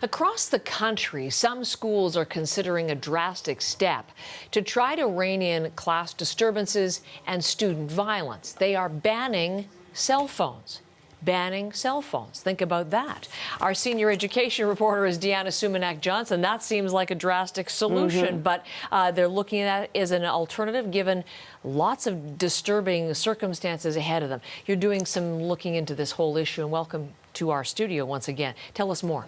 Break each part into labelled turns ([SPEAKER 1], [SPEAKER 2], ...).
[SPEAKER 1] Across the country, some schools are considering a drastic step to try to rein in class disturbances and student violence. They are banning cell phones. Banning cell phones. Think about that. Our senior education reporter is Deanna Sumanak-Johnson. That seems like a drastic solution, but they're looking at it as an alternative given lots of disturbing circumstances ahead of them. You're doing some looking into this whole issue, and welcome to our studio once again. Tell us more.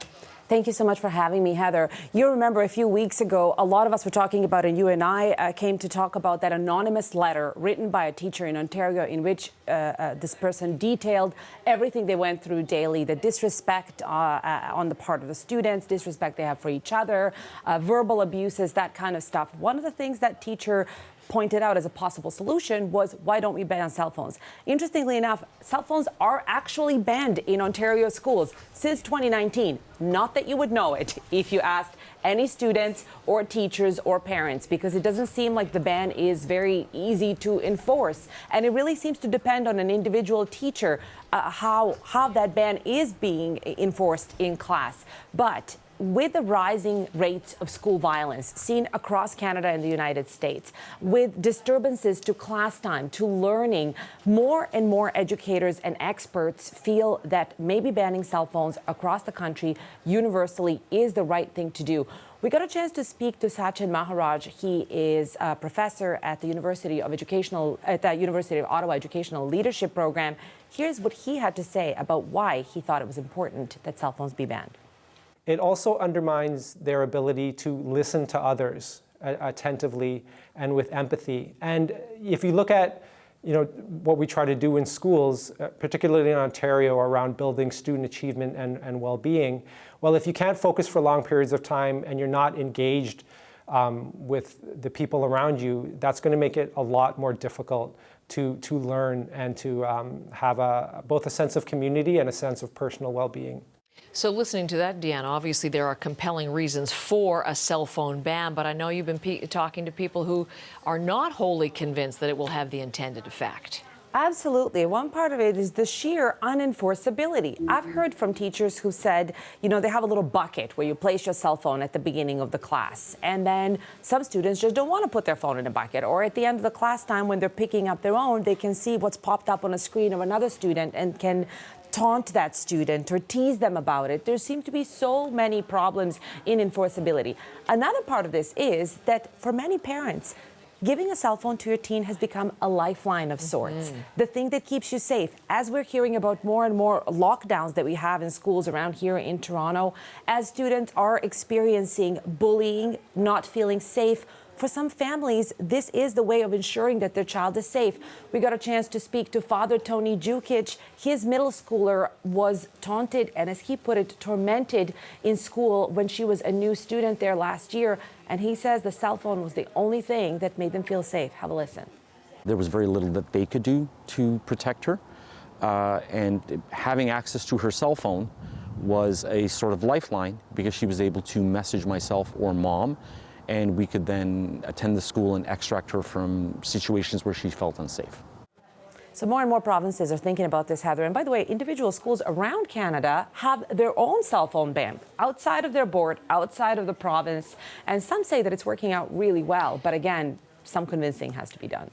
[SPEAKER 2] Thank you so much for having me, Heather. You remember a few weeks ago, a lot of us were talking about, and you and I came to talk about that anonymous letter written by a teacher in Ontario in which this person detailed everything they went through daily, the disrespect on the part of the students, disrespect they have for each other, verbal abuses, that kind of stuff. One of the things that teacher pointed out as a possible solution was, why don't we ban cell phones? Interestingly enough, cell phones are actually banned in Ontario schools since 2019. Not that you would know it if you asked any students or teachers or parents, because it doesn't seem like the ban is very easy to enforce. And it really seems to depend on an individual teacher how that ban is being enforced in class. But with the rising rates of school violence seen across Canada and the United States, with disturbances to class time, to learning, more and more educators and experts feel that maybe banning cell phones across the country universally is the right thing to do. We got a chance to speak to Sachin Maharaj. He is a professor at the University of Ottawa Educational Leadership Program. Here's what he had to say about why he thought it was important that cell phones be banned.
[SPEAKER 3] It also undermines their ability to listen to others attentively and with empathy. And if you look at what we try to do in schools, particularly in Ontario, around building student achievement and well-being, well, if you can't focus for long periods of time and you're not engaged with the people around you, that's going to make it a lot more difficult to learn and to have both a sense of community and a sense of personal well-being.
[SPEAKER 1] So listening to that, Deanna, obviously there are compelling reasons for a cell phone ban, but I know you've been talking to people who are not wholly convinced that it will have the intended effect.
[SPEAKER 2] Absolutely. One part of it is the sheer unenforceability. I've heard from teachers who said, they have a little bucket where you place your cell phone at the beginning of the class. And then some students just don't want to put their phone in a bucket. Or at the end of the class time, when they're picking up their own, they can see what's popped up on a screen of another student and can taunt that student or tease them about it. There seem to be so many problems in enforceability. Another part of this is that for many parents, giving a cell phone to your teen has become a lifeline of sorts, the thing that keeps you safe. As we're hearing about more and more lockdowns that we have in schools around here in Toronto, as students are experiencing bullying, not feeling safe, for some families, this is the way of ensuring that their child is safe. We got a chance to speak to Father Tony Jukic. His middle schooler was taunted and, as he put it, tormented in school when she was a new student there last year. And he says the cell phone was the only thing that made them feel safe. Have a listen.
[SPEAKER 4] There was very little that they could do to protect her. And having access to her cell phone was a sort of lifeline, because she was able to message myself or mom, and we could then attend the school and extract her from situations where she felt unsafe.
[SPEAKER 2] So more and more provinces are thinking about this, Heather. And by the way, individual schools around Canada have their own cell phone ban outside of their board, outside of the province. And some say that it's working out really well. But again, some convincing has to be done.